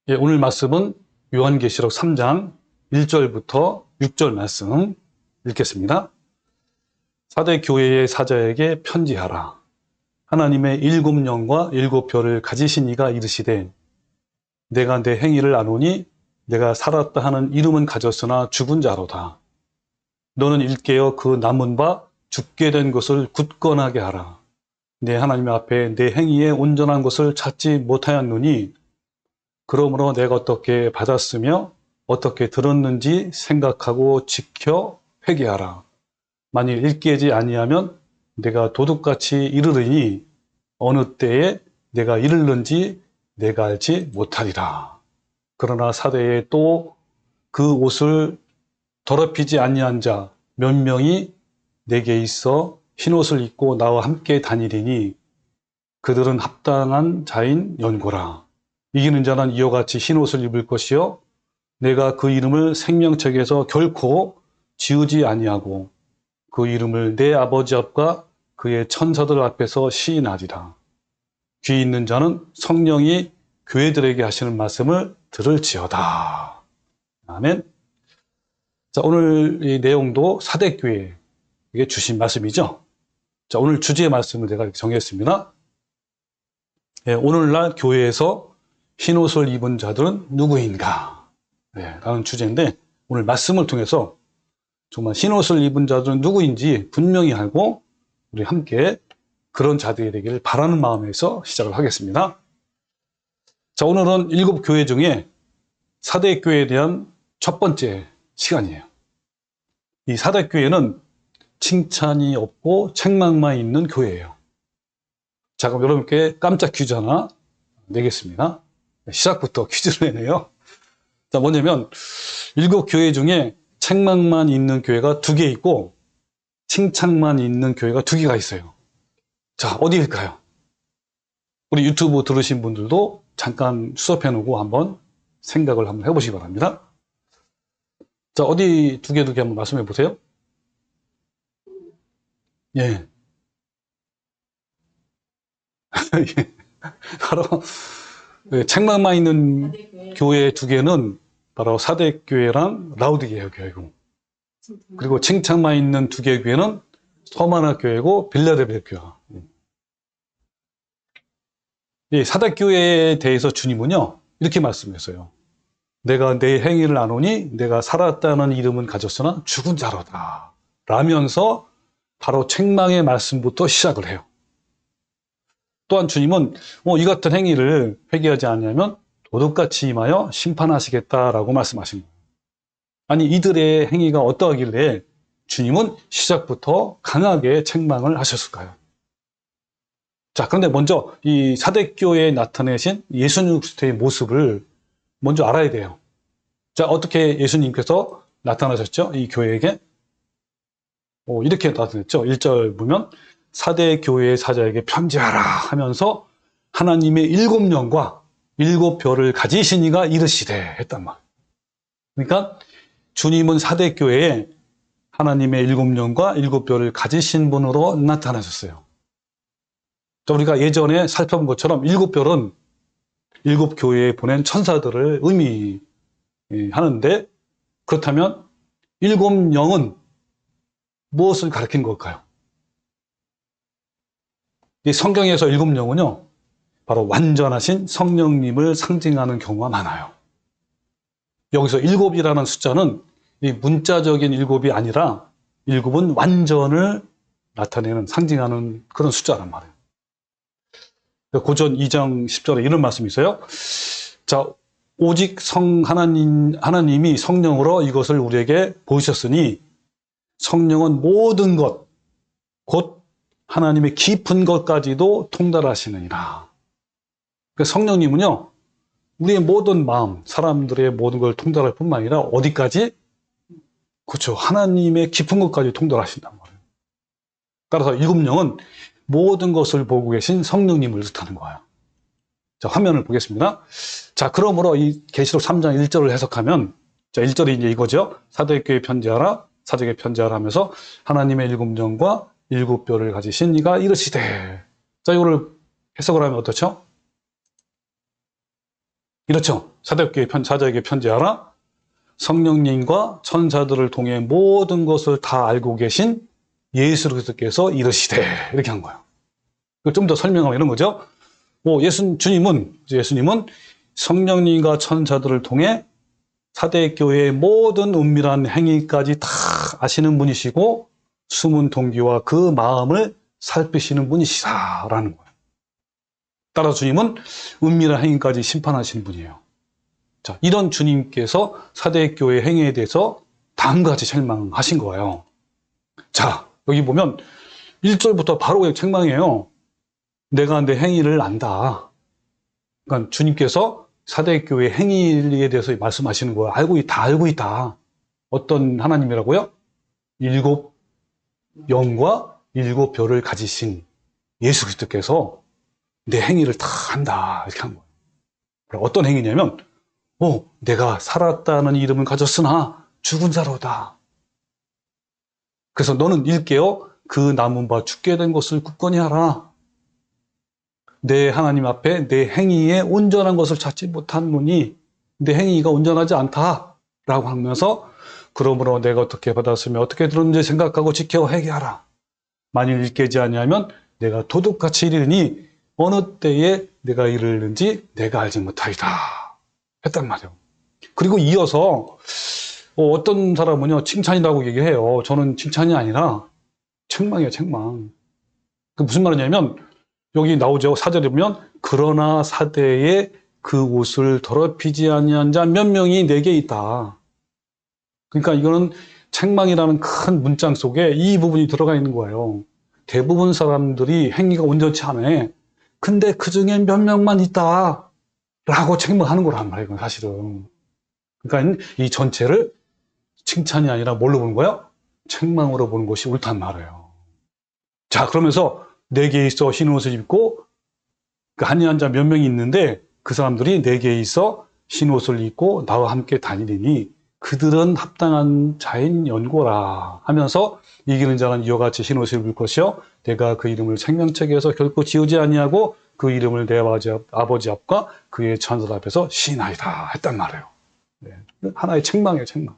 예, 오늘 말씀은 요한계시록 3장 1절부터 6절 말씀 읽겠습니다. 사대 교회의 사자에게 편지하라. 하나님의 일곱 영과 일곱 별을 가지신 이가 이르시되 내가 내 행위를 아노니 내가 살았다 하는 이름은 가졌으나 죽은 자로다. 너는 일깨어 그 남은 바 죽게 된 것을 굳건하게 하라. 내 하나님 앞에 내 행위에 온전한 것을 찾지 못하였노니 그러므로 내가 어떻게 받았으며 어떻게 들었는지 생각하고 지켜 회개하라. 만일 일깨지 아니하면 내가 도둑같이 이르르니 어느 때에 내가 이르는지 내가 알지 못하리라. 그러나 사대에 또 그 옷을 더럽히지 아니한 자 몇 명이 내게 있어 흰옷을 입고 나와 함께 다니리니 그들은 합당한 자인 연고라. 이기는 자는 이와 같이 흰옷을 입을 것이요 내가 그 이름을 생명책에서 결코 지우지 아니하고 그 이름을 내 아버지 앞과 그의 천사들 앞에서 시인하리라. 귀 있는 자는 성령이 교회들에게 하시는 말씀을 들을지어다. 아멘. 자, 오늘 이 내용도 사대교회에게 주신 말씀이죠. 자, 오늘 주제의 말씀을 제가 정했습니다. 예, 오늘날 교회에서 흰옷을 입은 자들은 누구인가? 네, 라는 주제인데 오늘 말씀을 통해서 정말 흰옷을 입은 자들은 누구인지 분명히 알고 우리 함께 그런 자들이 되기를 바라는 마음에서 시작을 하겠습니다. 자, 오늘은 7교회 중에 사대교회에 대한 첫 번째 시간이에요. 이 사대교회는 칭찬이 없고 책망만 있는 교회예요. 자, 그럼 여러분께 깜짝 퀴즈 하나 내겠습니다. 시작부터 퀴즈를 내네요. 자, 뭐냐면 7교회 중에 책망만 있는 교회가 2개 있고 칭찬만 있는 교회가 2개가 있어요. 자, 어디일까요? 우리 유튜브 들으신 분들도 잠깐 수업해 놓고 한번 생각을 한번 해보시기 바랍니다. 자, 어디 2개 한번 말씀해 보세요. 예. 바로 책망만 있는 교회 2개는 바로 사대교회랑 라우디게아 교회고, 그리고 칭찬만 있는 2개 교회는 서마나 교회고 빌라델비아 교회가. 이 사대교회에 대해서 주님은요 이렇게 말씀했어요. 내가 내 행위를 아노니 내가 살았다는 이름은 가졌으나 죽은 자로다 라면서 바로 책망의 말씀부터 시작을 해요. 또한 주님은 이 같은 행위를 회개하지 않으면 도둑같이 임하여 심판하시겠다라고 말씀하신 거예요. 아니, 이들의 행위가 어떠하길래 주님은 시작부터 강하게 책망을 하셨을까요? 자, 그런데 먼저 이 사대교회에 나타내신 예수님 그리스도의 모습을 먼저 알아야 돼요. 자, 어떻게 예수님께서 나타나셨죠? 이 교회에게 이렇게 나타냈죠. 1절 보면 사대교회의 사자에게 편지하라 하면서 하나님의 7영과 7별을 가지신 이가 이르시되 했단 말. 그러니까 주님은 사대교회에 하나님의 7영과 7별을 가지신 분으로 나타나셨어요. 자, 우리가 예전에 살펴본 것처럼 7별은 7교회에 보낸 천사들을 의미하는데, 그렇다면 7영은 무엇을 가리키는 걸까요? 이 성경에서 7영은요 바로 완전하신 성령님을 상징하는 경우가 많아요. 여기서 7이라는 숫자는 이 문자적인 7이 아니라 7은 완전을 나타내는, 상징하는 그런 숫자란 말이에요. 고전 2장 10절에 이런 말씀이 있어요. 자, 오직 하나님이 성령으로 이것을 우리에게 보이셨으니 성령은 모든 것, 곧 하나님의 깊은 것까지도 통달하시느니라. 그러니까 성령님은요, 우리의 모든 마음, 사람들의 모든 걸 통달할 뿐만 아니라 어디까지? 그렇죠. 하나님의 깊은 것까지 통달하신단 말이에요. 따라서 7영은 모든 것을 보고 계신 성령님을 뜻하는 거예요. 자, 화면을 보겠습니다. 자, 그러므로 이 계시록 3장 1절을 해석하면, 자, 1절이 이제 이거죠. 사대교회에 편지하라, 사대교회에 편지하라 하면서 하나님의 7영과 7별을 가지신 이가 이르시되. 자, 이거를 해석을 하면 어떻죠? 이렇죠. 사대교회 사자에게 편지하라. 성령님과 천사들을 통해 모든 것을 다 알고 계신 예수 그리스도께서 이르시되, 이렇게 한 거예요. 좀 더 설명하면 이런 거죠. 예수님은 성령님과 천사들을 통해 사대교회의 모든 은밀한 행위까지 다 아시는 분이시고 숨은 동기와 그 마음을 살피시는 분이시다라는 거예요. 따라 주님은 은밀한 행위까지 심판하시는 분이에요. 자, 이런 주님께서 사대교회 행위에 대해서 다음과 같이 책망하신 거예요. 자, 여기 보면 1절부터 바로 그냥 책망이에요. 내가 내 행위를 안다. 그러니까 주님께서 사대교회 행위에 대해서 말씀하시는 거예요. 다 알고 있다. 어떤 하나님이라고요? 7 영과 7 별을 가지신 예수 그리스도께서 내 행위를 다 안다. 이렇게 한 거예요. 어떤 행위냐면, 내가 살았다는 이름을 가졌으나 죽은 자로다. 그래서 너는 일깨어 그 남은 바 죽게 된 것을 굳건히 하라. 내 하나님 앞에 내 행위에 온전한 것을 찾지 못하노니 내 행위가 온전하지 않다라고 하면서, 그러므로 내가 어떻게 받았으며 어떻게 들었는지 생각하고 지켜 회개하라. 만일 일깨지 아니하면 내가 도둑같이 이르니 어느 때에 내가 이르는지 내가 알지 못하리다 했단 말이에요. 그리고 이어서 어떤 사람은요 칭찬이라고 얘기해요. 저는 칭찬이 아니라 책망이에요. 책망. 그 무슨 말이냐면 여기 나오죠. 4절에 보면 그러나 사대에 그 옷을 더럽히지 아니한 자 몇 명이 내게 있다. 그러니까 이거는 책망이라는 큰 문장 속에 이 부분이 들어가 있는 거예요. 대부분 사람들이 행위가 온전치 않아. 근데 그 중에 몇 명만 있다. 라고 책망하는 거란 말이에요. 이건 사실은. 그러니까 이 전체를 칭찬이 아니라 뭘로 보는 거예요? 책망으로 보는 것이 옳단 말이에요. 자, 그러면서 내게 있어 흰 옷을 입고 한의한 자 몇 명이 있는데 그 사람들이 내게 있어 흰 옷을 입고 나와 함께 다니리니 그들은 합당한 자인 연고라 하면서 이기는 자는 이와 같이 흰 옷을 입을 것이요 내가 그 이름을 생명책에서 결코 지우지 아니하고 그 이름을 내 아버지 앞과 그의 천사 앞에서 시인하리다 했단 말이에요. 네. 하나의 책망이에요. 책망.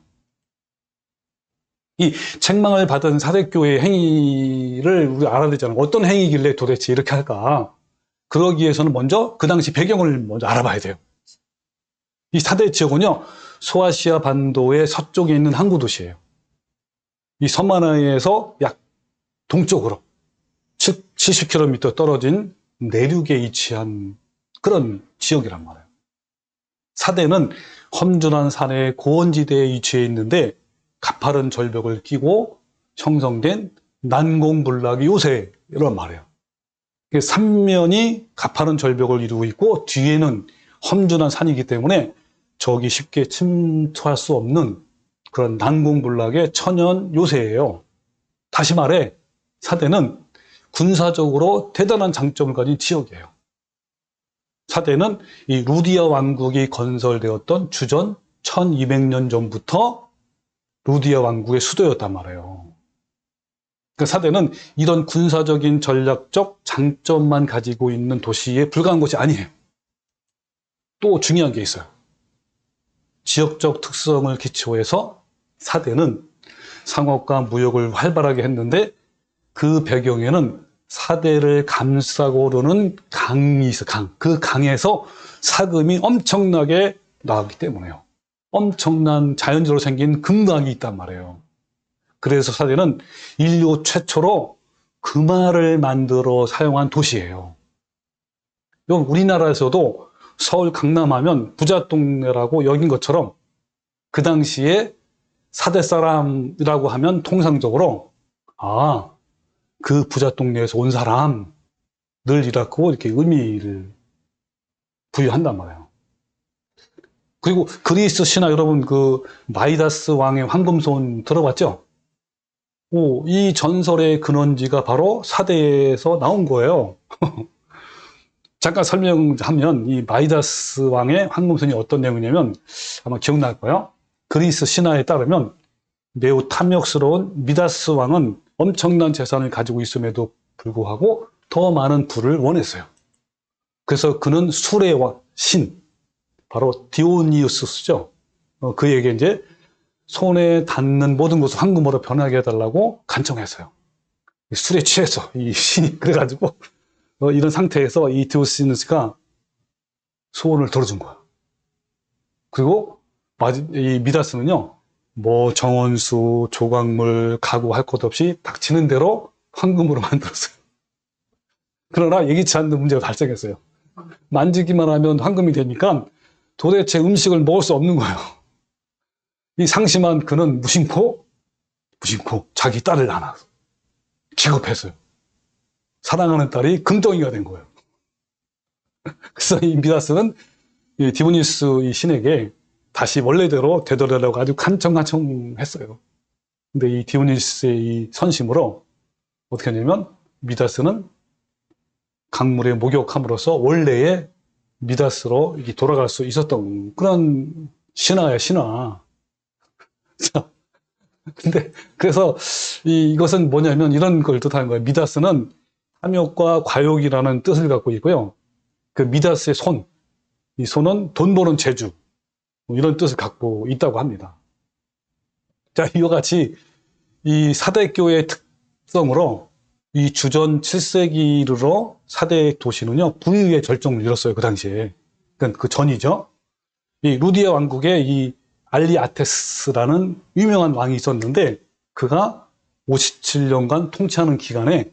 이 책망을 받은 사대교회의 행위를 우리가 알아야 되잖아요. 어떤 행위길래 도대체 이렇게 할까? 그러기 위해서는 먼저 그 당시 배경을 먼저 알아봐야 돼요. 이 사대 지역은요, 소아시아 반도의 서쪽에 있는 항구 도시예요. 이 서만아에서 약 동쪽으로 70km 떨어진 내륙에 위치한 그런 지역이란 말이에요. 사대는 험준한 산의 고원지대에 위치해 있는데 가파른 절벽을 끼고 형성된 난공불락의 요새란 말이에요. 삼면이 가파른 절벽을 이루고 있고 뒤에는 험준한 산이기 때문에 적이 쉽게 침투할 수 없는 그런 난공불락의 천연 요새예요. 다시 말해 사대는 군사적으로 대단한 장점을 가진 지역이에요. 사대는 이 루디아 왕국이 건설되었던 주전 1200년 전부터 루디아 왕국의 수도였단 말이에요. 그러니까 사대는 이런 군사적인 전략적 장점만 가지고 있는 도시에 불과한 것이 아니에요. 또 중요한 게 있어요. 지역적 특성을 기초해서 사대는 상업과 무역을 활발하게 했는데 그 배경에는 사대를 감싸고 오르는 강이 있어. 그 강에서 사금이 엄청나게 나왔기 때문에요. 엄청난 자연적으로 생긴 금강이 있단 말이에요. 그래서 사대는 인류 최초로 금화를 만들어 사용한 도시예요. 우리나라에서도 서울 강남하면 부자 동네라고 여긴 것처럼 그 당시에 사대 사람이라고 하면 통상적으로 그 부자 동네에서 온 사람들이라고 이렇게 의미를 부여한단 말이에요. 그리고 그리스 신화 여러분 그 마이다스 왕의 황금손 들어봤죠? 이 전설의 근원지가 바로 사대에서 나온 거예요. 잠깐 설명하면 이 마이다스 왕의 황금손이 어떤 내용이냐면 아마 기억날 거예요. 그리스 신화에 따르면 매우 탐욕스러운 미다스 왕은 엄청난 재산을 가지고 있음에도 불구하고 더 많은 부를 원했어요. 그래서 그는 술의 신, 바로 디오니우스죠. 그에게 이제 손에 닿는 모든 것을 황금으로 변하게 해달라고 간청했어요. 술에 취해서 이 신이 그래가지고 이런 상태에서 이 디오니우스가 소원을 들어준 거야. 그리고 이 미다스는요, 뭐 정원수, 조각물, 가구 할 것 없이 닥치는 대로 황금으로 만들었어요. 그러나 예기치 않는 문제가 발생했어요. 만지기만 하면 황금이 되니까 도대체 음식을 먹을 수 없는 거예요. 이 상심한 그는 무심코 자기 딸을 낳아 기겁했어요. 사랑하는 딸이 금덩이가 된 거예요. 그래서 이 미다스는 이 디오니스 이 신에게 다시 원래대로 되돌려라고 아주 간청간청했어요. 근데 이 디오니스의 이 선심으로 어떻게 하냐면 미다스는 강물에 목욕함으로써 원래의 미다스로 이렇게 돌아갈 수 있었던 그런 신화야, 신화. 자, 근데 그래서 이것은 뭐냐면 이런 걸 뜻하는 거예요. 미다스는 탐욕과 과욕이라는 뜻을 갖고 있고요. 그 미다스의 손, 이 손은 돈 버는 재주, 이런 뜻을 갖고 있다고 합니다. 자, 이와 같이 이 사대교의 특성으로 이 주전 7세기로 사대 도시는요, 부유의 절정을 이뤘어요, 그 당시에. 그러니까 그 전이죠. 이 루디아 왕국에 이 알리아테스라는 유명한 왕이 있었는데, 그가 57년간 통치하는 기간에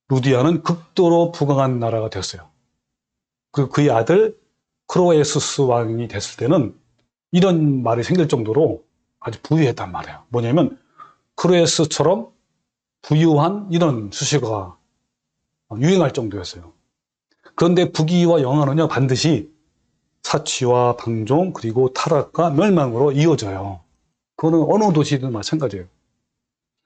루디아는 극도로 부강한 나라가 되었어요. 그의 아들 크로에수스 왕이 됐을 때는 이런 말이 생길 정도로 아주 부유했단 말이에요. 뭐냐면 크로에스처럼 부유한 이런 수식어가 유행할 정도였어요. 그런데 부귀와 영화는요, 반드시 사취와 방종 그리고 타락과 멸망으로 이어져요. 그거는 어느 도시든 마찬가지예요.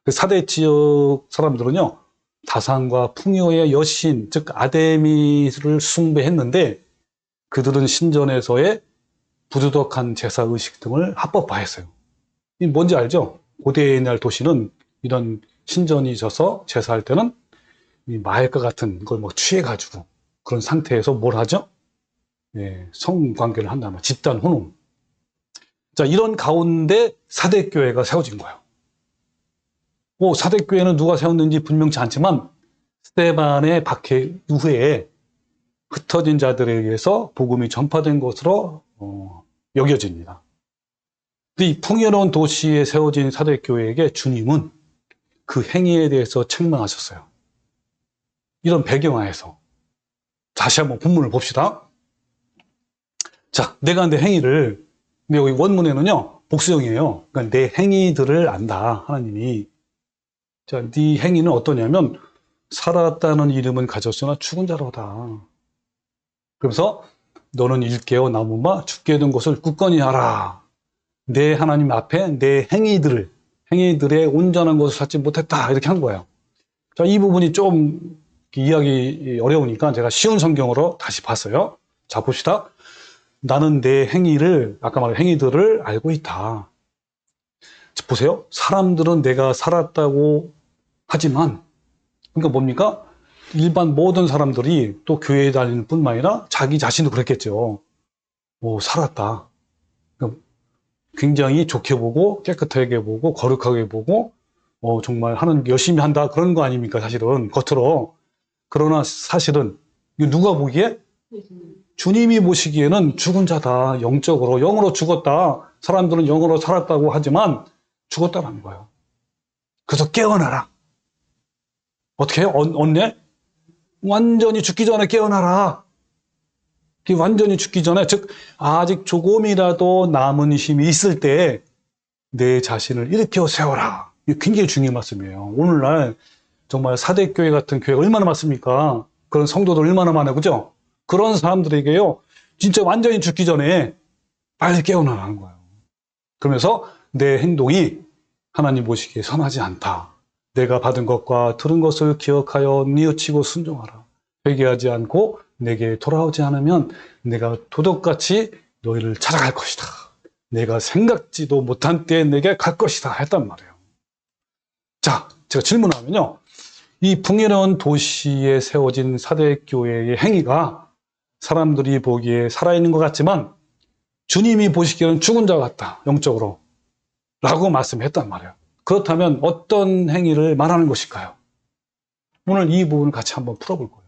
그 사대 지역 사람들은요, 다산과 풍요의 여신, 즉 아데미를 숭배했는데 그들은 신전에서의 부도덕한 제사 의식 등을 합법화했어요. 이 뭔지 알죠? 고대 옛날 도시는 이런 신전이 져서 제사할 때는 이 마약과 같은 걸 뭐 취해가지고 그런 상태에서 뭘 하죠? 예, 성관계를 한다면 집단 혼혼. 자, 이런 가운데 사대교회가 세워진 거예요. 사대교회는 누가 세웠는지 분명치 않지만 스데반의 박해 이후에 흩어진 자들에 의해서 복음이 전파된 것으로 여겨집니다. 이 풍요로운 도시에 세워진 사대교회에게 주님은 그 행위에 대해서 책망하셨어요. 이런 배경하에서 다시 한번 본문을 봅시다. 자, 내가 내 행위를, 근데 여기 원문에는요, 복수형이에요. 그러니까 내 행위들을 안다, 하나님이. 자, 네 행위는 어떠냐면 살았다는 이름은 가졌으나 죽은 자로다. 그러면서 너는 일깨어 나무마 죽게 된 것을 굳건히 하라. 내 하나님 앞에 내 행위들의 온전한 것을 찾지 못했다. 이렇게 한 거예요. 자, 이 부분이 좀 이해하기 어려우니까 제가 쉬운 성경으로 다시 봤어요. 자, 봅시다. 나는 내 행위를, 아까 말한 행위들을 알고 있다. 자, 보세요. 사람들은 내가 살았다고 하지만, 그러니까 뭡니까? 일반 모든 사람들이 또 교회에 다니는 뿐만 아니라 자기 자신도 그랬겠죠. 살았다. 굉장히 좋게 보고 깨끗하게 보고 거룩하게 보고 정말 하는 열심히 한다 그런 거 아닙니까? 사실은 겉으로. 그러나 사실은 누가 보기에 주님이 보시기에는 죽은 자다. 영으로 죽었다. 사람들은 영으로 살았다고 하지만 죽었다는 거예요. 그래서 깨어나라. 어떻게 해요? 언제? 완전히 죽기 전에 깨어나라. 완전히 죽기 전에, 즉 아직 조금이라도 남은 힘이 있을 때 내 자신을 일으켜 세워라. 이게 굉장히 중요한 말씀이에요. 오늘날 정말 사대교회 같은 교회가 얼마나 많습니까? 그런 성도들 얼마나 많아요. 그죠? 그런 사람들에게요, 진짜 완전히 죽기 전에 빨리 깨어나라는 거예요. 그러면서 내 행동이 하나님 보시기에 선하지 않다. 내가 받은 것과 들은 것을 기억하여 뉘우치고 순종하라. 회개하지 않고 내게 돌아오지 않으면 내가 도둑같이 너희를 찾아갈 것이다. 내가 생각지도 못한 때에 내게 갈 것이다 했단 말이에요. 자, 제가 질문하면요, 이 풍요로운 도시에 세워진 사대교회의 행위가 사람들이 보기에 살아있는 것 같지만 주님이 보시기에는 죽은 자 같다, 영적으로. 라고 말씀했단 말이에요. 그렇다면 어떤 행위를 말하는 것일까요? 오늘 이 부분을 같이 한번 풀어볼 거예요.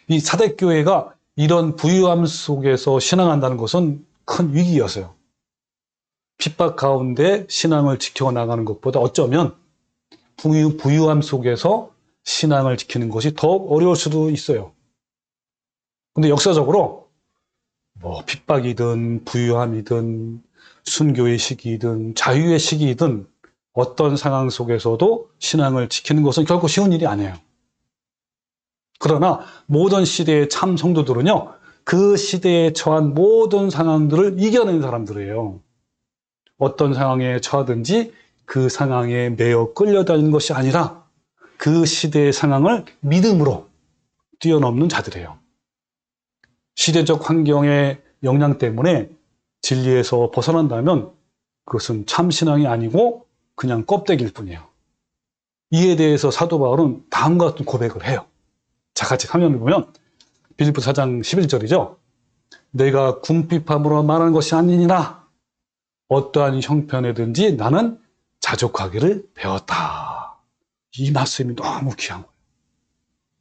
이 사대교회가 이런 부유함 속에서 신앙한다는 것은 큰 위기였어요. 핍박 가운데 신앙을 지켜나가는 것보다 어쩌면 부유함 속에서 신앙을 지키는 것이 더 어려울 수도 있어요. 근데 역사적으로 뭐 핍박이든 부유함이든 순교의 시기이든 자유의 시기이든 어떤 상황 속에서도 신앙을 지키는 것은 결코 쉬운 일이 아니에요. 그러나 모든 시대의 참 성도들은요, 그 시대에 처한 모든 상황들을 이겨낸 사람들이에요. 어떤 상황에 처하든지 그 상황에 매어 끌려다니는 것이 아니라 그 시대의 상황을 믿음으로 뛰어넘는 자들이에요. 시대적 환경의 영향 때문에 진리에서 벗어난다면 그것은 참신앙이 아니고 그냥 껍데기일 뿐이에요. 이에 대해서 사도 바울은 다음과 같은 고백을 해요. 자, 같이 화면을 보면 빌립보 4장 11절이죠. 내가 궁핍함으로 말하는 것이 아니니라 어떠한 형편에든지 나는 자족하기를 배웠다. 이 말씀이 너무 귀한 거예요.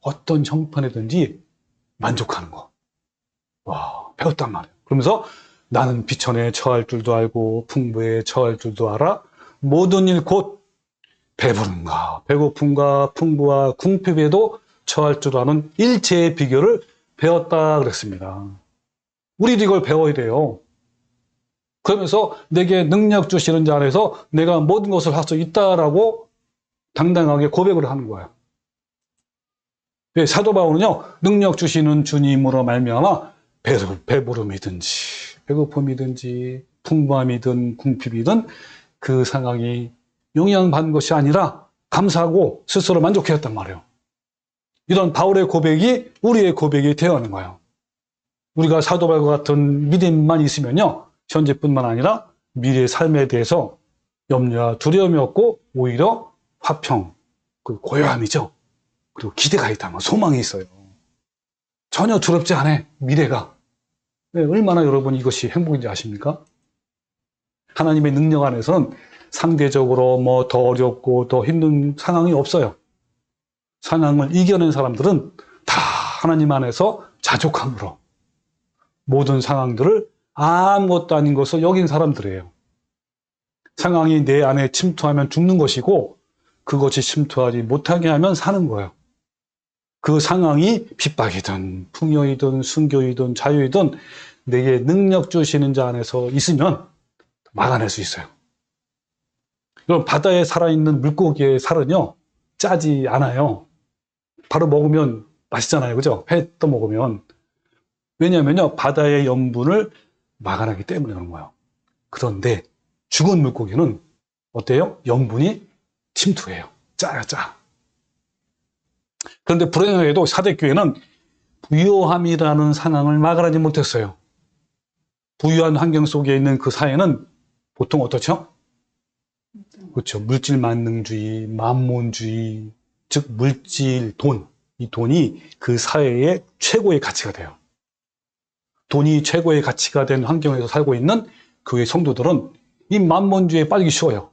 어떤 형편에든지 만족하는 거. 와, 배웠단 말이에요. 그러면서 나는 비천에 처할 줄도 알고 풍부에 처할 줄도 알아. 모든 일 곧 배부름과 배고픔과 풍부와 궁핍에도 처할 줄 아는 일체의 비결을 배웠다 그랬습니다. 우리도 이걸 배워야 돼요. 그러면서 내게 능력 주시는 자 안에서 내가 모든 것을 할 수 있다라고 당당하게 고백을 하는 거예요. 사도 바울은요, 능력 주시는 주님으로 말미암아 배부름이든지 배고픔이든지 풍부함이든 궁핍이든 그 상황이 영향받는 것이 아니라 감사하고 스스로 만족해왔단 말이에요. 이런 바울의 고백이 우리의 고백이 되어야 하는 거예요. 우리가 사도 바울과 같은 믿음만 있으면요, 현재뿐만 아니라 미래의 삶에 대해서 염려와 두려움이 없고 오히려 화평, 그리고 고요함이죠. 그리고 기대가 있다면 소망이 있어요. 전혀 두렵지 않아, 미래가. 네, 얼마나 여러분 이것이 행복인지 아십니까? 하나님의 능력 안에서는 상대적으로 뭐 더 어렵고 더 힘든 상황이 없어요. 상황을 이겨낸 사람들은 다 하나님 안에서 자족함으로 모든 상황들을 아무것도 아닌 것을 여긴 사람들이에요. 상황이 내 안에 침투하면 죽는 것이고 그것이 침투하지 못하게 하면 사는 거예요. 그 상황이 핍박이든 풍요이든 순교이든 자유이든 내게 능력 주시는 자 안에서 있으면 막아낼 수 있어요. 그럼 바다에 살아있는 물고기의 살은요, 짜지 않아요. 바로 먹으면 맛있잖아요. 그죠? 회 떠 먹으면. 왜냐면요, 바다의 염분을 막아내기 때문에 그런 거예요. 그런데 죽은 물고기는 어때요? 염분이 침투해요. 짜요, 짜. 그런데 불행하게도 사대교회는 부유함이라는 상황을 막아내지 못했어요. 부유한 환경 속에 있는 그 사회는 보통 어떻죠? 그렇죠. 물질 만능주의, 만몬주의, 즉 물질, 돈. 이 돈이 그 사회의 최고의 가치가 돼요. 돈이 최고의 가치가 된 환경에서 살고 있는 교회 성도들은 이 만몬주의에 빠지기 쉬워요.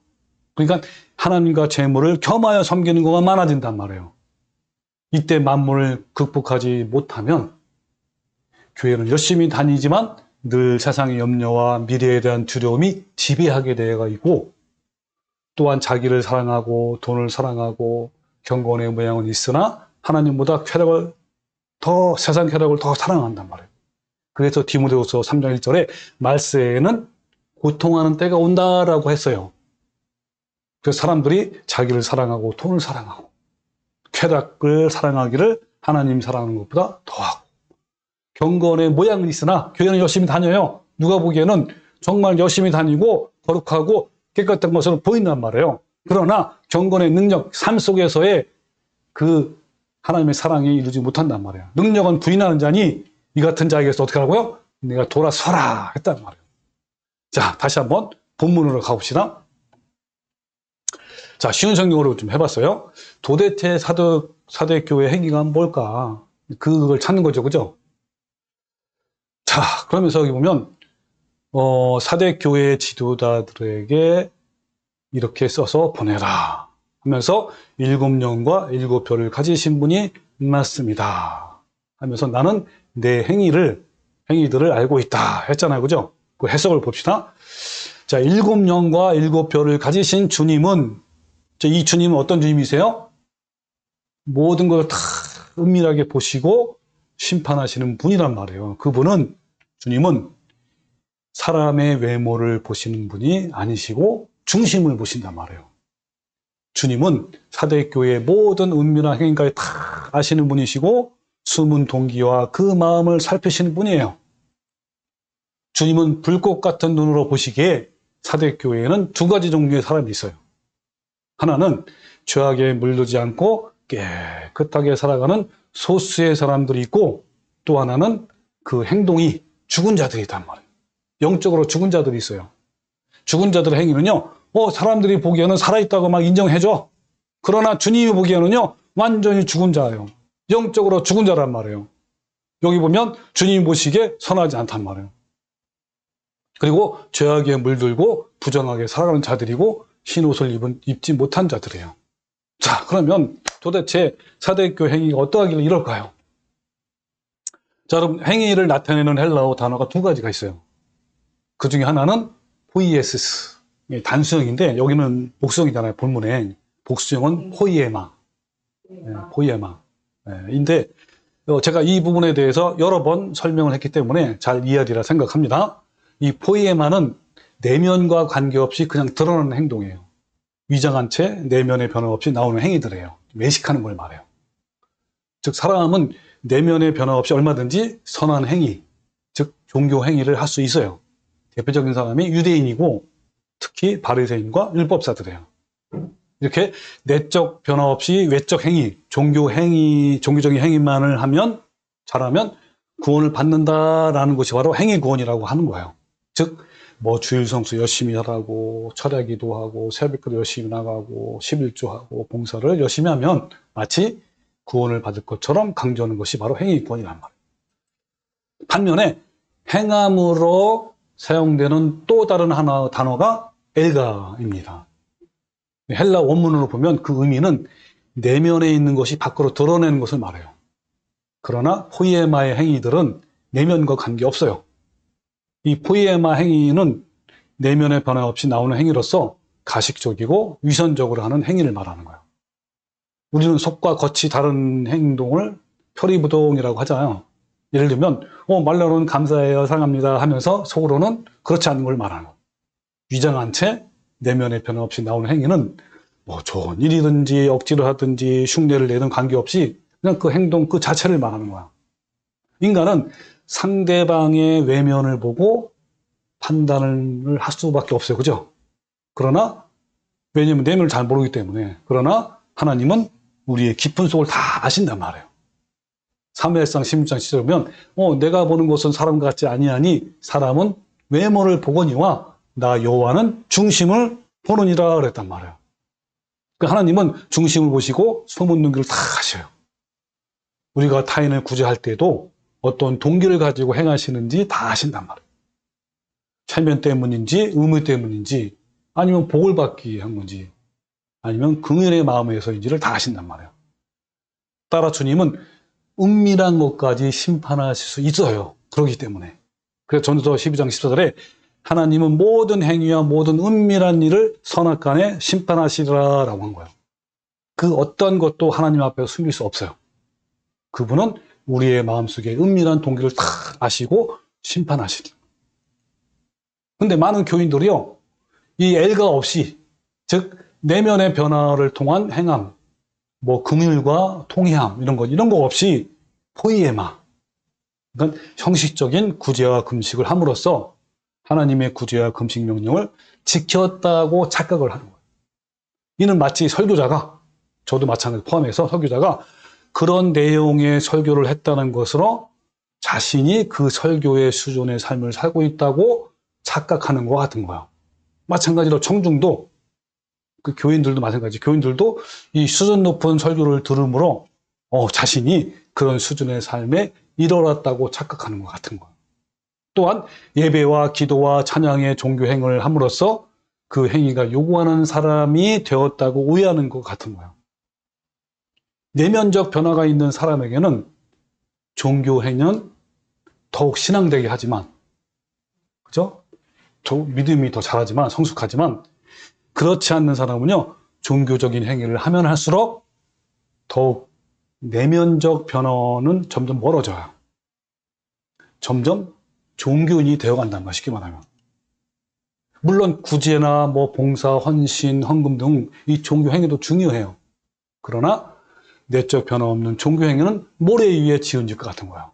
그러니까 하나님과 재물을 겸하여 섬기는 것가 많아진단 말이에요. 이때 만몬을 극복하지 못하면 교회는 열심히 다니지만 늘 세상의 염려와 미래에 대한 두려움이 지배하게 되어 있고, 또한 자기를 사랑하고 돈을 사랑하고 경건의 모양은 있으나 하나님보다 세상 쾌락을 더 사랑한단 말이에요. 그래서 디모데후서 3장 1절에 말세에는 고통하는 때가 온다라고 했어요. 그래서 사람들이 자기를 사랑하고 돈을 사랑하고 쾌락을 사랑하기를 하나님 사랑하는 것보다 더하고, 경건의 모양은 있으나 교회는 열심히 다녀요. 누가 보기에는 정말 열심히 다니고 거룩하고 깨끗한 것으로 보인단 말이에요. 그러나 경건의 능력, 삶 속에서의 그 하나님의 사랑이 이루지 못한단 말이에요. 능력은 부인하는 자니 이 같은 자에게서 어떻게 하라고요? 내가 돌아서라 했단 말이에요. 자, 다시 한번 본문으로 가봅시다. 자, 쉬운 성경으로 좀 해봤어요. 도대체 사대교회 행위가 뭘까? 그걸 찾는 거죠. 그죠? 자, 자, 그러면서 여기 보면 사대 교회 지도자들에게 이렇게 써서 보내라 하면서 7영과 7표를 가지신 분이 맞습니다 하면서 나는 내 행위들을 알고 있다 했잖아요. 그죠? 그 해석을 봅시다. 자, 7영과 7표를 가지신 주님은, 이 주님은 어떤 주님이세요? 모든 걸 다 은밀하게 보시고 심판하시는 분이란 말이에요. 주님은 사람의 외모를 보시는 분이 아니시고 중심을 보신단 말이에요. 주님은 사대교회의 모든 은밀한 행위까지 다 아시는 분이시고 숨은 동기와 그 마음을 살피시는 분이에요. 주님은 불꽃 같은 눈으로 보시기에 사대교회에는 두 가지 종류의 사람이 있어요. 하나는 죄악에 물들지 않고 깨끗하게 살아가는 소수의 사람들이 있고, 또 하나는 그 행동이 죽은 자들이 있단 말이에요. 영적으로 죽은 자들이 있어요. 죽은 자들의 행위는요, 사람들이 보기에는 살아있다고 막 인정해줘. 그러나 주님이 보기에는요, 완전히 죽은 자예요. 영적으로 죽은 자란 말이에요. 여기 보면 주님이 보시기에 선하지 않단 말이에요. 그리고 죄악에 물들고 부정하게 살아가는 자들이고 흰옷을 입지 못한 자들이에요. 자, 그러면 도대체 사대교 행위가 어떠하길래 이럴까요? 자, 여러분, 행위를 나타내는 헬라어 단어가 두 가지가 있어요. 그 중에 하나는 포이에시스, 단수형인데 여기는 복수형이잖아요. 본문에 복수형은 포이에마, 포이에마인데 제가 이 부분에 대해서 여러 번 설명을 했기 때문에 잘 이해하리라 생각합니다. 이 포이에마는 내면과 관계없이 그냥 드러나는 행동이에요. 위장한 채 내면의 변화 없이 나오는 행위들이에요. 외식하는 걸 말해요. 즉 사람은 내면의 변화 없이 얼마든지 선한 행위, 즉 종교 행위를 할 수 있어요. 대표적인 사람이 유대인이고 특히 바리새인과 율법사들이에요. 이렇게 내적 변화 없이 외적 행위, 종교적인 행위만을 잘하면 구원을 받는다라는 것이 바로 행위 구원이라고 하는 거예요. 즉 주일 성수 열심히 하라고, 철야 기도하고, 새벽기도 열심히 나가고, 11조하고, 봉사를 열심히 하면 마치 구원을 받을 것처럼 강조하는 것이 바로 행위 구원이란 말이에요. 반면에 행함으로 사용되는 또 다른 하나 단어가 엘가입니다. 헬라 원문으로 보면 그 의미는 내면에 있는 것이 밖으로 드러내는 것을 말해요. 그러나 포이에마의 행위들은 내면과 관계없어요. 이 포이에마 행위는 내면의 변화 없이 나오는 행위로서 가식적이고 위선적으로 하는 행위를 말하는 거예요. 우리는 속과 겉이 다른 행동을 표리부동이라고 하잖아요. 예를 들면 말로는 감사해요, 사랑합니다 하면서 속으로는 그렇지 않은 걸 말하는 거예요. 위장한 채 내면의 변화 없이 나오는 행위는 좋은 일이든지 억지로 하든지 흉내를 내든 관계없이 그냥 그 행동 그 자체를 말하는 거야. 인간은 상대방의 외면을 보고 판단을 할 수밖에 없어요. 그죠? 그러나 왜냐면 내면을 잘 모르기 때문에. 그러나 하나님은 우리의 깊은 속을 다 아신단 말이에요. 사무엘상 16장 10절 보면 내가 보는 것은 사람 같지 아니하니 사람은 외모를 보거니와 나 여호와는 중심을 보느니라 그랬단 말이에요. 그러니까 하나님은 중심을 보시고 소문 눈길을 다 아셔요. 우리가 타인을 구제할 때도 어떤 동기를 가지고 행하시는지 다 아신단 말이에요. 체면 때문인지 의무 때문인지 아니면 복을 받기 위한 건지 아니면 긍휼의 마음에서인지를 다 아신단 말이에요. 따라 주님은 은밀한 것까지 심판하실 수 있어요. 그렇기 때문에. 그래서 전도서 12장 14절에 하나님은 모든 행위와 모든 은밀한 일을 선악간에 심판하시리라라고 한 거예요. 그 어떤 것도 하나님 앞에서 숨길 수 없어요. 그분은 우리의 마음속에 은밀한 동기를 다 아시고 심판하시리. 근데 많은 교인들이요, 이 엘가 없이, 즉 내면의 변화를 통한 행함, 긍휼과 통회함 이런 거 없이 포이에마, 그러니까 형식적인 구제와 금식을 함으로써 하나님의 구제와 금식 명령을 지켰다고 착각을 하는 거예요. 이는 마치 설교자가, 저도 마찬가지로 포함해서 설교자가 그런 내용의 설교를 했다는 것으로 자신이 그 설교의 수준의 삶을 살고 있다고 착각하는 것 같은 거예요. 마찬가지로 청중도, 그 교인들도 마찬가지, 교인들도 이 수준 높은 설교를 들음으로 자신이 그런 수준의 삶에 이르렀다고 착각하는 것 같은 거예요. 또한 예배와 기도와 찬양의 종교 행을 함으로써 그 행위가 요구하는 사람이 되었다고 오해하는 것 같은 거예요. 내면적 변화가 있는 사람에게는 종교 행위는 더욱 신앙되게 하지만, 그죠? 믿음이 더 잘하지만, 성숙하지만, 그렇지 않는 사람은요, 종교적인 행위를 하면 할수록 더욱 내면적 변화는 점점 멀어져요. 점점 종교인이 되어간다는 거야, 쉽게 말하면. 물론 구제나 봉사, 헌신, 헌금 등 이 종교 행위도 중요해요. 그러나 내적 변화 없는 종교 행위는 모래 위에 지은 집 같은 거예요.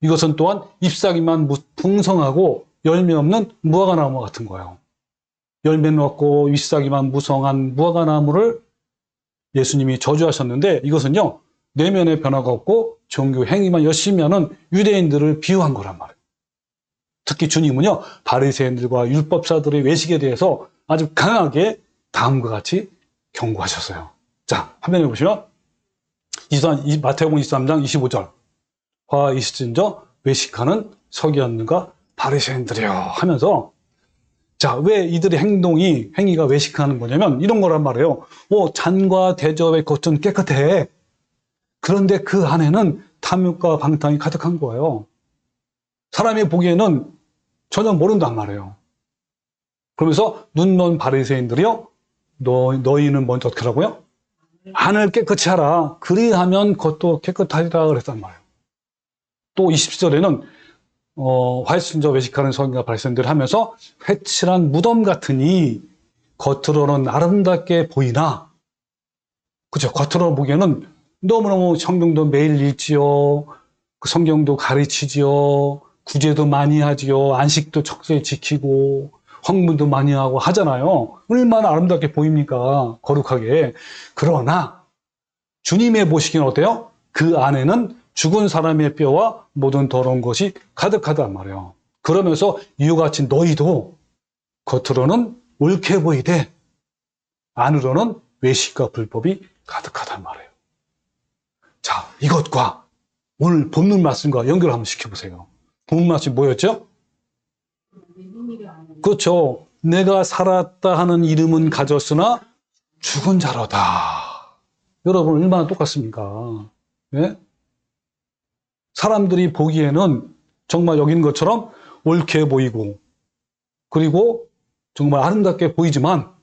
이것은 또한 잎사귀만 풍성하고 열매 없는 무화과나무 같은 거예요. 열매는 없고 잎사귀만 무성한 무화과나무를 예수님이 저주하셨는데, 이것은요, 내면의 변화가 없고 종교 행위만 열심히 하는 유대인들을 비유한 거란 말이에요. 특히 주님은요, 바리새인들과 율법사들의 외식에 대해서 아주 강하게 다음과 같이 경고하셨어요. 자, 화면에 보시면 마태복음 23장 25절, 화 있을진저 외식하는 서기관들과 바리새인들이여 하면서, 자, 왜 이들의 행위가 외식하는 거냐면 이런 거란 말이에요. 잔과 대접의 겉은 깨끗해. 그런데 그 안에는 탐욕과 방탕이 가득한 거예요. 사람이 보기에는 전혀 모른단 말이에요. 그러면서 눈먼 바리새인들이요, 너희는 먼저 어떻게 하라고요? 안을 깨끗이 하라. 그리하면 겉도 깨끗하리라 그랬단 말이에요. 또 20절에는 화이트신저 외식하는 서기관과 바리새인들 하면서 회칠한 무덤 같으니 겉으로는 아름답게 보이나, 그죠? 겉으로 보기에는 너무너무 성경도 매일 읽지요, 그 성경도 가르치지요, 구제도 많이 하지요, 안식도 철저히 지키고 헌금도 많이 하고 하잖아요. 얼마나 아름답게 보입니까? 거룩하게. 그러나 주님의 보시기는 어때요? 그 안에는 죽은 사람의 뼈와 모든 더러운 것이 가득하단 말이에요. 그러면서 이와 같이 너희도 겉으로는 옳게 보이되 안으로는 외식과 불법이 가득하단 말이에요. 자, 이것과 오늘 본문 말씀과 연결 한번 시켜보세요. 본문 말씀이 뭐였죠? 그렇죠. 내가 살았다 하는 이름은 가졌으나 죽은 자로다. 여러분, 얼마나 똑같습니까? 네? 사람들이 보기에는 정말 여기 있는 것처럼 옳게 보이고, 그리고 정말 아름답게 보이지만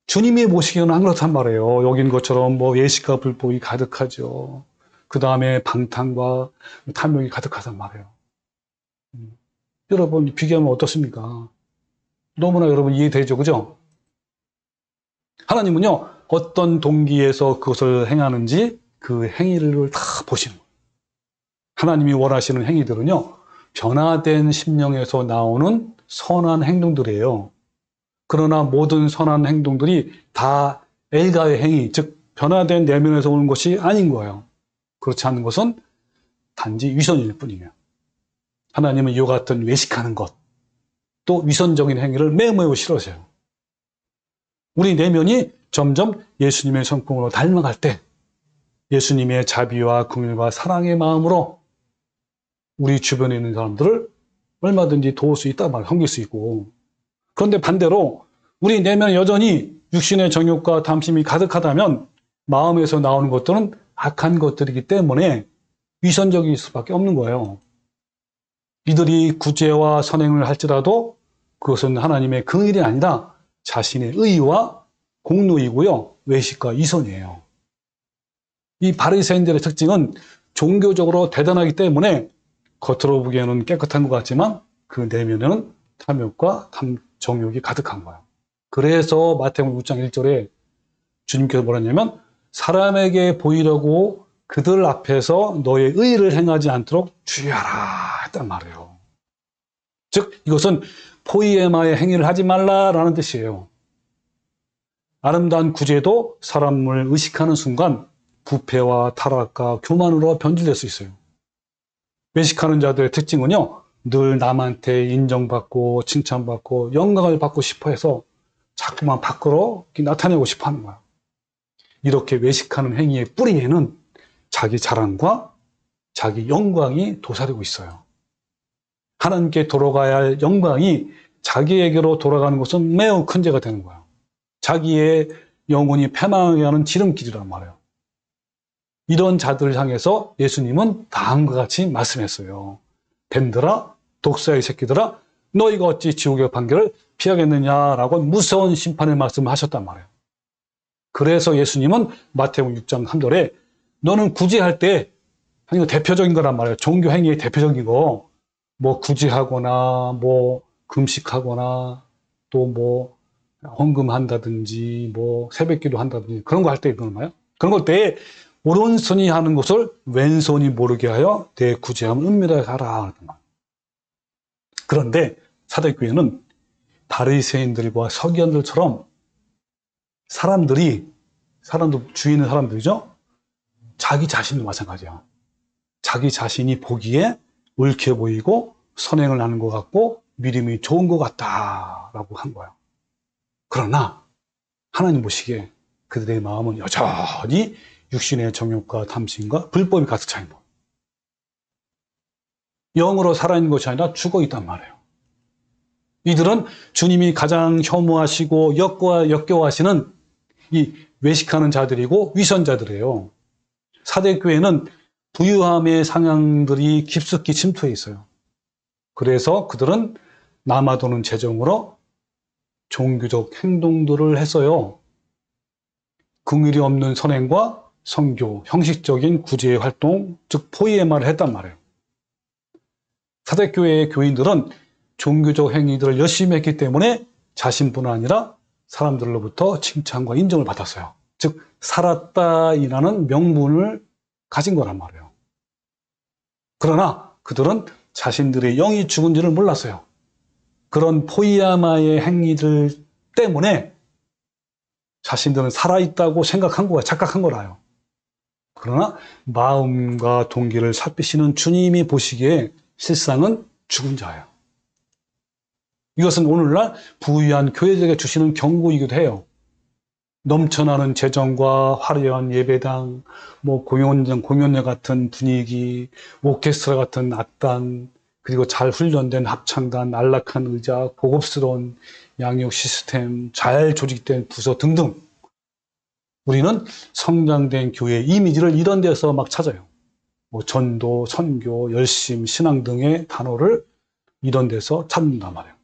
주님이 보시기에는 안 그렇단 말이에요. 여기 있는 것처럼 예식과 불법이 가득하죠. 그 다음에 방탕과 탐욕이 가득하단 말이에요. 여러분, 비교하면 어떻습니까? 너무나 여러분 이해되죠, 그죠? 하나님은요, 어떤 동기에서 그것을 행하는지 그 행위를 다 보시는 거예요. 하나님이 원하시는 행위들은요, 변화된 심령에서 나오는 선한 행동들이에요. 그러나 모든 선한 행동들이 다 엘가의 행위, 즉 변화된 내면에서 오는 것이 아닌 거예요. 그렇지 않은 것은 단지 위선일 뿐이에요. 하나님은 이와 같은 외식하는 것, 또 위선적인 행위를 매우 싫어하세요. 우리 내면이 점점 예수님의 성품으로 닮아갈 때 예수님의 자비와 긍휼과 사랑의 마음으로 우리 주변에 있는 사람들을 얼마든지 도울 수 있단 말이에요. 섬길 수 있고. 그런데 반대로 우리 내면에 여전히 육신의 정욕과 탐심이 가득하다면 마음에서 나오는 것들은 악한 것들이기 때문에 위선적일 수밖에 없는 거예요. 이들이 구제와 선행을 할지라도 그것은 하나님의 긍휼이 아니라 자신의 의와 공로이고요, 외식과 위선이에요. 이 바리새인들의 특징은 종교적으로 대단하기 때문에 겉으로 보기에는 깨끗한 것 같지만 그 내면에는 탐욕과 정욕이 가득한 거예요. 그래서 마태복음 6장 1절에 주님께서 뭐라냐면 사람에게 보이려고 그들 앞에서 너의 의를 행하지 않도록 주의하라 했단 말이에요. 즉 이것은 포이에마의 행위를 하지 말라라는 뜻이에요. 아름다운 구제도 사람을 의식하는 순간 부패와 타락과 교만으로 변질될 수 있어요. 외식하는 자들의 특징은요, 늘 남한테 인정받고 칭찬받고 영광을 받고 싶어 해서 자꾸만 밖으로 나타내고 싶어 하는 거야. 이렇게 외식하는 행위의 뿌리에는 자기 자랑과 자기 영광이 도사리고 있어요. 하나님께 돌아가야 할 영광이 자기에게로 돌아가는 것은 매우 큰 죄가 되는 거예요. 자기의 영혼이 패망하게 하는 지름길이란 말이에요. 이런 자들을 향해서 예수님은 다음과 같이 말씀했어요. 뱀들아, 독사의 새끼들아, 너희가 어찌 지옥의 판결을 피하겠느냐라고 무서운 심판의 말씀을 하셨단 말이에요. 그래서 예수님은 마태복음 6장 3절에 너는 구제할 때, 이거 대표적인 거란 말이에요. 종교 행위의 대표적인 거, 뭐 구제하거나 뭐 금식하거나 또 뭐 헌금한다든지 뭐 새벽기도 한다든지 그런 거 할 때 이거는 뭐예요? 그런 걸 때에 오른손이 하는 것을 왼손이 모르게 하여 내 구제함을 은밀하게 하라. 그런데 사대교회는 바리새인들과 서기관들처럼 사람들 주위 있는 사람들이죠. 자기 자신도 마찬가지야. 자기 자신이 보기에 옳게 보이고 선행을 하는 것 같고 믿음이 좋은 것 같다라고 한 거예요. 그러나 하나님 보시기에 그들의 마음은 여전히 육신의 정욕과 탐심과 불법이 가득 차 있는 거예요. 영으로 살아있는 것이 아니라 죽어 있단 말이에요. 이들은 주님이 가장 혐오하시고 역겨워하시는 이 외식하는 자들이고 위선자들이에요. 사대교회는 부유함의 상향들이 깊숙이 침투해 있어요. 그래서 그들은 남아도는 재정으로 종교적 행동들을 했어요. 긍휼이 없는 선행과 선교, 형식적인 구제 활동, 즉 포이에마를 했단 말이에요. 사대교회의 교인들은 종교적 행위들을 열심히 했기 때문에 자신뿐 아니라 사람들로부터 칭찬과 인정을 받았어요. 즉 살았다이라는 명분을 가진 거란 말이에요. 그러나 그들은 자신들의 영이 죽은지를 몰랐어요. 그런 포이아마의 행위들 때문에 자신들은 살아있다고 생각한 거야, 착각한 거라요. 그러나 마음과 동기를 살피시는 주님이 보시기에 실상은 죽은 자예요. 이것은 오늘날 부유한 교회들에게 주시는 경고이기도 해요. 넘쳐나는 재정과 화려한 예배당, 뭐 공연장 같은 분위기, 오케스트라 같은 악단, 그리고 잘 훈련된 합창단, 안락한 의자, 고급스러운 양육 시스템, 잘 조직된 부서 등등. 우리는 성장된 교회 이미지를 이런 데서 막 찾아요. 뭐 전도, 선교, 열심, 신앙 등의 단어를 이런 데서 찾는단 말이에요.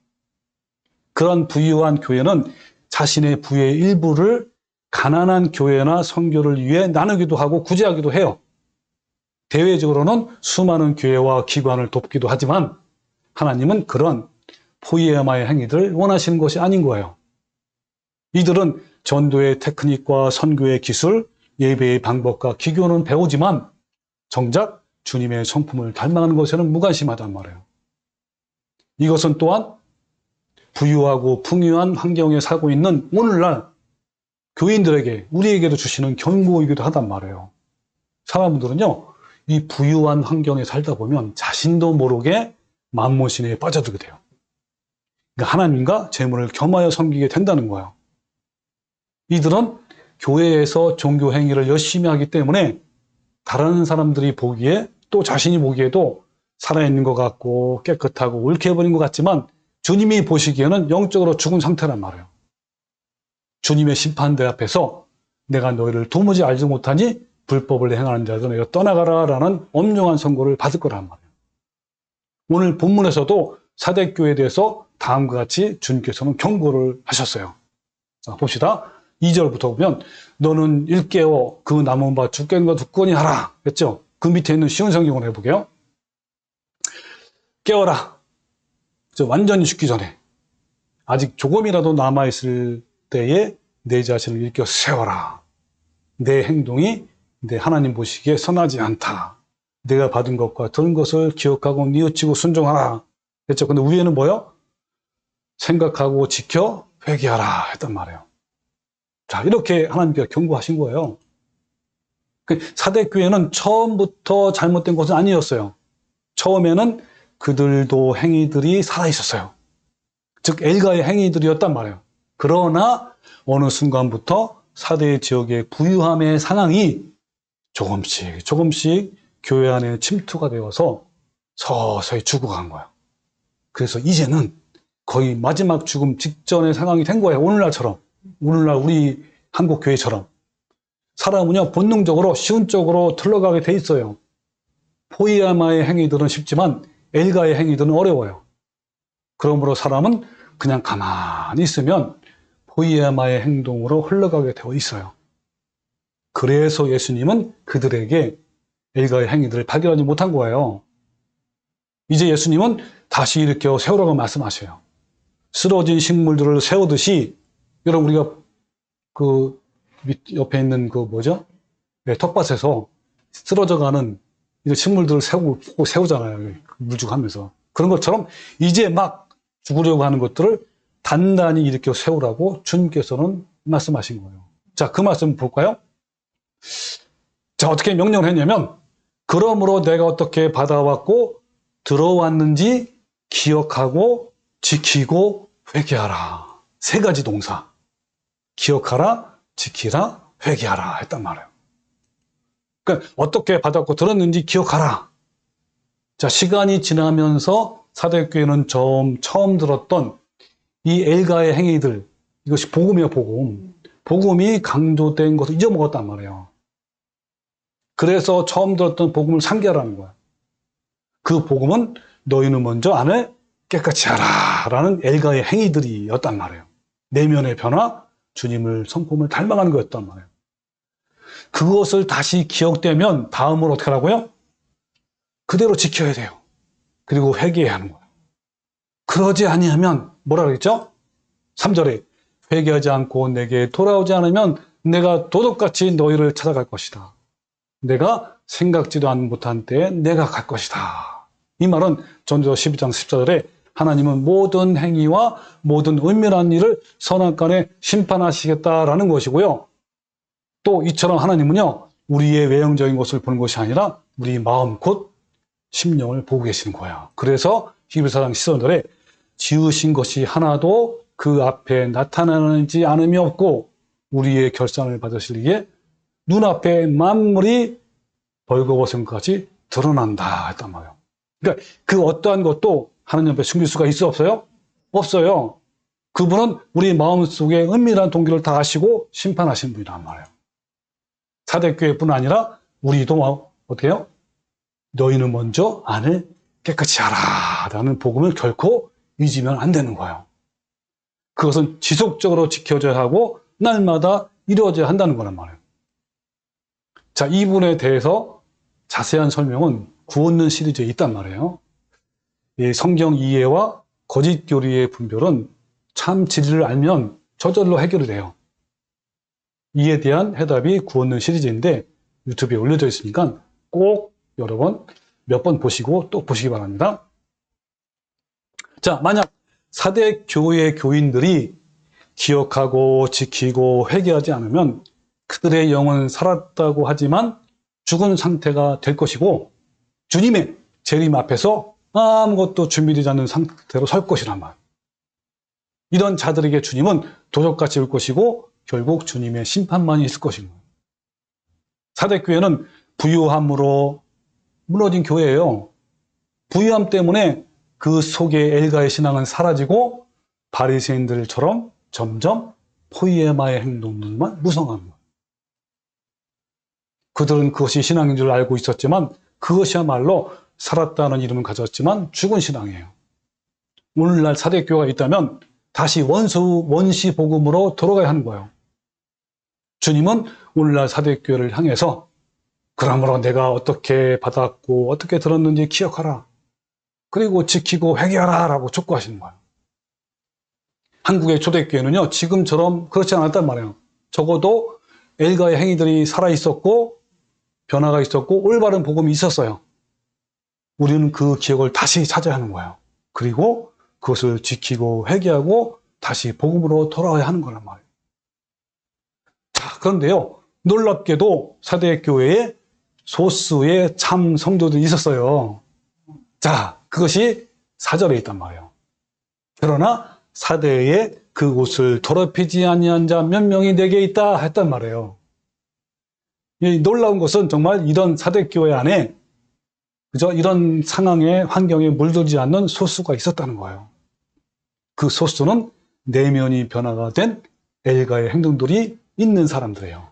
그런 부유한 교회는 자신의 부의 일부를 가난한 교회나 선교를 위해 나누기도 하고 구제하기도 해요. 대외적으로는 수많은 교회와 기관을 돕기도 하지만 하나님은 그런 포이에마의 행위들을 원하시는 것이 아닌 거예요. 이들은 전도의 테크닉과 선교의 기술, 예배의 방법과 기교는 배우지만 정작 주님의 성품을 닮아가는 것에는 무관심하단 말이에요. 이것은 또한 부유하고 풍요한 환경에 살고 있는 오늘날 교인들에게, 우리에게도 주시는 경고이기도 하단 말이에요. 사람들은요, 이 부유한 환경에 살다 보면 자신도 모르게 만모신에 빠져들게 돼요. 그러니까 하나님과 재물을 겸하여 섬기게 된다는 거예요. 이들은 교회에서 종교 행위를 열심히 하기 때문에 다른 사람들이 보기에 또 자신이 보기에도 살아있는 것 같고 깨끗하고 옳게 보이는 것 같지만 주님이 보시기에는 영적으로 죽은 상태란 말이에요. 주님의 심판대 앞에서 내가 너희를 도무지 알지 못하니 불법을 행하는 자들 내가 떠나가라 라는 엄중한 선고를 받을 거란 말이에요. 오늘 본문에서도 사대교회에 대해서 다음과 같이 주님께서는 경고를 하셨어요. 자, 봅시다. 2절부터 보면 너는 일깨워 그 남은 바 주권과 두꺼니 하라 했죠. 그 밑에 있는 쉬운 성경으로 해볼게요. 깨워라. 완전히 죽기 전에 아직 조금이라도 남아있을 때에 내 자신을 일깨워 세워라. 내 행동이 내 하나님 보시기에 선하지 않다. 내가 받은 것과 들은 것을 기억하고 뉘우치고 순종하라 했죠. 근데 위에는 뭐요? 생각하고 지켜 회개하라 했단 말이에요. 자, 이렇게 하나님께서 경고하신 거예요. 사대교회는 처음부터 잘못된 것은 아니었어요. 처음에는 그들도 행위들이 살아있었어요. 즉 엘가의 행위들이었단 말이에요. 그러나 어느 순간부터 사대 지역의 부유함의 상황이 조금씩 교회 안에 침투가 되어서 서서히 죽어간 거예요. 그래서 이제는 거의 마지막 죽음 직전의 상황이 된 거예요. 오늘날처럼. 오늘날 우리 한국 교회처럼. 사람은요, 본능적으로 쉬운 쪽으로 틀어가게 돼 있어요. 포이아마의 행위들은 쉽지만 엘가의 행위들은 어려워요. 그러므로 사람은 그냥 가만히 있으면 포이아마의 행동으로 흘러가게 되어 있어요. 그래서 예수님은 그들에게 엘가의 행위들을 발견하지 못한 거예요. 이제 예수님은 다시 일으켜 세우라고 말씀하셔요. 쓰러진 식물들을 세우듯이, 여러분 우리가 그 옆에 있는 그 뭐죠? 네, 텃밭에서 쓰러져가는 식물들을 세우잖아요. 물 주고 하면서. 그런 것처럼 이제 막 죽으려고 하는 것들을 단단히 일으켜 세우라고 주님께서는 말씀하신 거예요. 자, 그 말씀 볼까요? 자, 어떻게 명령을 했냐면, 그러므로 내가 어떻게 받아왔고 들어왔는지 기억하고 지키고 회개하라. 세 가지 동사. 기억하라, 지키라, 회개하라 했단 말이에요. 그러니까 어떻게 받았고 들었는지 기억하라. 자, 시간이 지나면서 사도교회는 처음 들었던 이 엘가의 행위들, 이것이 복음이에요, 복음. 복음이 강조된 것을 잊어먹었단 말이에요. 그래서 처음 들었던 복음을 상기하라는 거야. 그 복음은 너희는 먼저 안을 깨끗이 하라 라는 엘가의 행위들이었단 말이에요. 내면의 변화, 주님을 성품을 닮아가는 거였단 말이에요. 그것을 다시 기억되면 다음으로 어떻게 하라고요? 그대로 지켜야 돼요. 그리고 회개해야 하는 거예요. 그러지 아니하면 뭐라 그랬죠? 3절에 회개하지 않고 내게 돌아오지 않으면 내가 도둑같이 너희를 찾아갈 것이다. 내가 생각지도 못한 때에 내가 갈 것이다. 이 말은 전도서 12장 14절에 하나님은 모든 행위와 모든 은밀한 일을 선악간에 심판하시겠다라는 것이고요. 또 이처럼 하나님은요, 우리의 외형적인 것을 보는 것이 아니라 우리 마음 곧 심령을 보고 계시는 거야. 그래서 히브리서 4장 14절에 지으신 것이 하나도 그 앞에 나타나지 않음이 없고 우리의 결산을 받으실 이에 눈앞에 만물이 벌거벗은 것까지 드러난다 했단 말이에요. 그러니까 그 어떠한 것도 하나님 앞에 숨길 수가 있어 없어요? 없어요. 그분은 우리 마음속에 은밀한 동기를 다 아시고 심판하신 분이란 말이에요. 사대교회뿐 아니라 우리도 어떻게 해요? 너희는 먼저 안을 깨끗이 하라 라는 복음을 결코 잊으면 안 되는 거예요. 그것은 지속적으로 지켜져야 하고 날마다 이루어져야 한다는 거란 말이에요. 자, 이 부분에 대해서 자세한 설명은 구원론 시리즈에 있단 말이에요. 이 성경 이해와 거짓 교리의 분별은 참 진리를 알면 저절로 해결이 돼요. 이에 대한 해답이 구원론 시리즈인데 유튜브에 올려져 있으니까 꼭 여러 번, 몇 번 보시고 또 보시기 바랍니다. 자, 만약 사대 교회 교인들이 기억하고 지키고 회개하지 않으면 그들의 영은 살았다고 하지만 죽은 상태가 될 것이고 주님의 재림 앞에서 아무것도 준비되지 않는 상태로 설 것이란 말. 이런 자들에게 주님은 도적같이 올 것이고 결국 주님의 심판만이 있을 것입니다. 사대교회는 부유함으로 무너진 교회예요. 부유함 때문에 그 속에 엘가의 신앙은 사라지고 바리새인들처럼 점점 포이에마의 행동들만 무성한 거예요. 그들은 그것이 신앙인 줄 알고 있었지만 그것이야말로 살았다는 이름을 가졌지만 죽은 신앙이에요. 오늘날 사대교회가 있다면 다시 원시 복음으로 돌아가야 하는 거예요. 주님은 오늘날 사대교회를 향해서 그러므로 내가 어떻게 받았고 어떻게 들었는지 기억하라. 그리고 지키고 회개하라 라고 촉구하시는 거예요. 한국의 초대교회는요, 지금처럼 그렇지 않았단 말이에요. 적어도 엘가의 행위들이 살아있었고 변화가 있었고 올바른 복음이 있었어요. 우리는 그 기억을 다시 찾아야 하는 거예요. 그리고 그것을 지키고 회개하고 다시 복음으로 돌아와야 하는 거란 말이에요. 자, 그런데요, 놀랍게도 사대교회에 소수의 참 성도들이 있었어요. 자, 그것이 4절에 있단 말이에요. 그러나 사대에 그 옷을 더럽히지 아니한 자 몇 명이 내게 있다 했단 말이에요. 이 놀라운 것은 정말 이런 사대교회 안에 그저 이런 상황에 환경에 물들지 않는 소수가 있었다는 거예요. 그 소수는 내면이 변화가 된 엘가의 행동들이 있는 사람들이에요.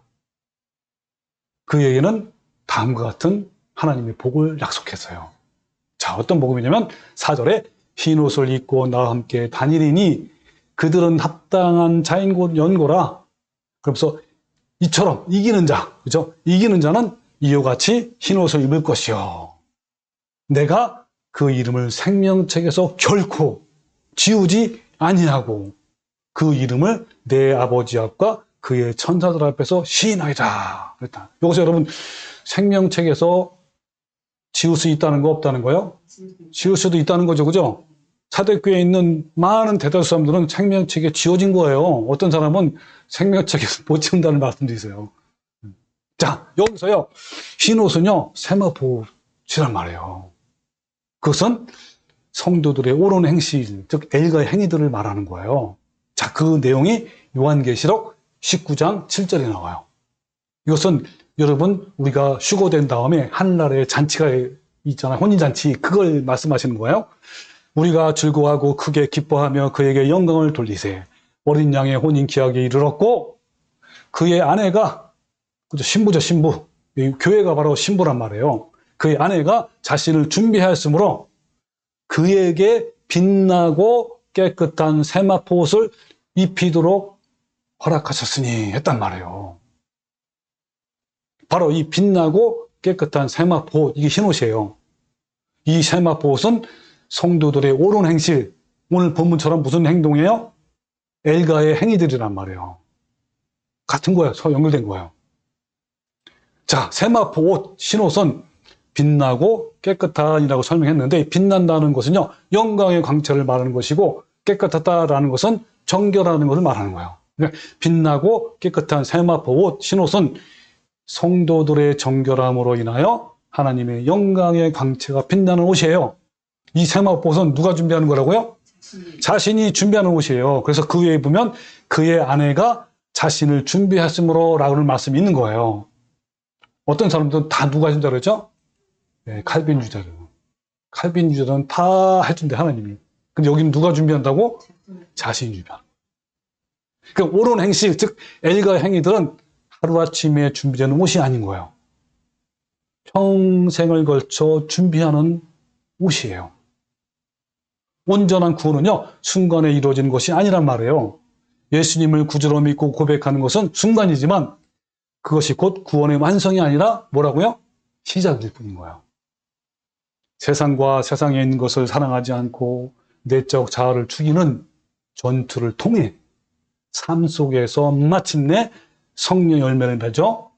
그에게는 다음과 같은 하나님의 복을 약속했어요. 자, 어떤 복음이냐면 4절에 흰 옷을 입고 나와 함께 다니리니 그들은 합당한 자인 곧 연고라. 그러면서 이처럼 이기는 자, 그죠? 이기는 자는 이와 같이 흰 옷을 입을 것이요. 내가 그 이름을 생명책에서 결코 지우지 아니하고 그 이름을 내 아버지 앞과 그의 천사들 앞에서 시인하리라. 그랬다. 여기서 여러분 생명책에서 지울 수 있다는 거 없다는 거요? 지울 수도 있다는 거죠, 그죠? 사대교회에 있는 많은 대다수 사람들은 생명책에 지워진 거예요. 어떤 사람은 생명책에서 못 지운다는 말씀도 있어요. 자, 여기서요, 흰 옷은요, 세마포옷이란 말이에요. 그것은 성도들의 옳은 행실, 즉 엘가의 행위들을 말하는 거예요. 자, 그 내용이 요한계시록 19장 7절에 나와요. 이것은 여러분 우리가 휴거된 다음에 하늘나라에 잔치가 있잖아요. 혼인잔치. 그걸 말씀하시는 거예요. 우리가 즐거워하고 크게 기뻐하며 그에게 영광을 돌리세. 어린 양의 혼인 기약에 이르렀고 그의 아내가, 그죠? 신부죠, 신부. 교회가 바로 신부란 말이에요. 그의 아내가 자신을 준비하였으므로 그에게 빛나고 깨끗한 세마포옷을 입히도록 허락하셨으니 했단 말이에요. 바로 이 빛나고 깨끗한 세마포옷, 이게 흰옷이에요. 이 세마포옷은 성도들의 옳은 행실, 오늘 본문처럼 무슨 행동이에요? 엘가의 행위들이란 말이에요. 같은 거예요. 서로 연결된 거예요. 자, 세마포옷, 흰옷은 빛나고 깨끗한이라고 설명했는데, 빛난다는 것은요, 영광의 광채를 말하는 것이고, 깨끗하다라는 것은 정결하는 것을 말하는 거예요. 그러니까 빛나고 깨끗한 세마포옷, 흰옷은 성도들의 정결함으로 인하여 하나님의 영광의 광채가 빛나는 옷이에요. 이 세마포옷은 누가 준비하는 거라고요? 자신이 준비하는 옷이에요. 그래서 그 위에 보면 그의 아내가 자신을 준비했으므로 라는 말씀이 있는 거예요. 어떤 사람들은 다 누가 해준다 그러죠? 네, 칼빈주의자들. 칼빈주의자들은 다 해준대, 하나님이. 근데 여기는 누가 준비한다고? 자신이 준비한다. 그 옳은 행실, 즉 엘가의 행위들은 하루아침에 준비되는 옷이 아닌 거예요. 평생을 걸쳐 준비하는 옷이에요. 온전한 구원은요, 순간에 이루어지는 것이 아니란 말이에요. 예수님을 구주로 믿고 고백하는 것은 순간이지만 그것이 곧 구원의 완성이 아니라 뭐라고요? 시작일 뿐인 거예요. 세상과 세상에 있는 것을 사랑하지 않고 내적 자아를 죽이는 전투를 통해 삶 속에서 마침내 성령 열매를 맺어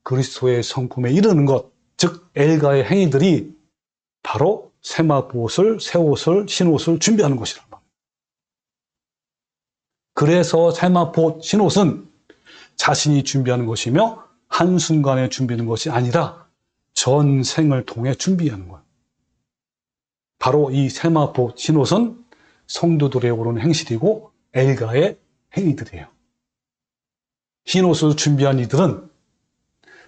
그리스도의 성품에 이르는 것, 즉 엘가의 행위들이 바로 세마포옷을, 새옷을, 흰옷을 준비하는 것이란 말이에요. 그래서 세마포옷, 흰옷은 자신이 준비하는 것이며 한순간에 준비하는 것이 아니라 전생을 통해 준비하는 거예요. 바로 이 세마포옷, 흰옷은 성도들의 옳은 행실이고 엘가의 행위들이에요. 흰옷을 준비한 이들은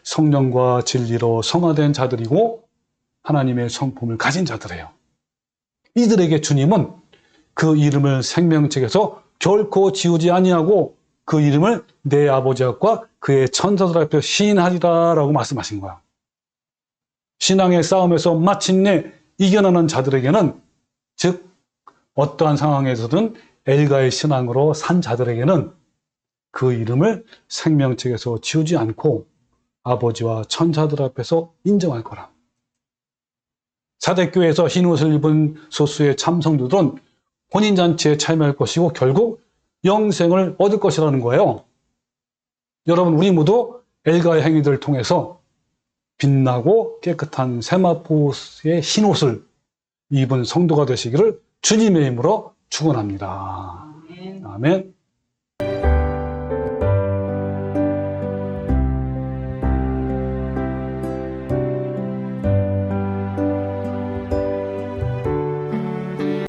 성령과 진리로 성화된 자들이고 하나님의 성품을 가진 자들이에요. 이들에게 주님은 그 이름을 생명책에서 결코 지우지 아니하고 그 이름을 내 아버지 앞과 그의 천사들 앞에 시인하리라 라고 말씀하신 거야. 신앙의 싸움에서 마침내 이겨나는 자들에게는, 즉 어떠한 상황에서든 엘가의 신앙으로 산 자들에게는 그 이름을 생명책에서 지우지 않고 아버지와 천사들 앞에서 인정할 거라. 사대교회에서 흰옷을 입은 소수의 참성도들은 혼인잔치에 참여할 것이고 결국 영생을 얻을 것이라는 거예요. 여러분, 우리 모두 엘가의 행위들을 통해서 빛나고 깨끗한 세마포옷의 흰옷을 입은 성도가 되시기를 주님의 이름으로 축원합니다. 아멘.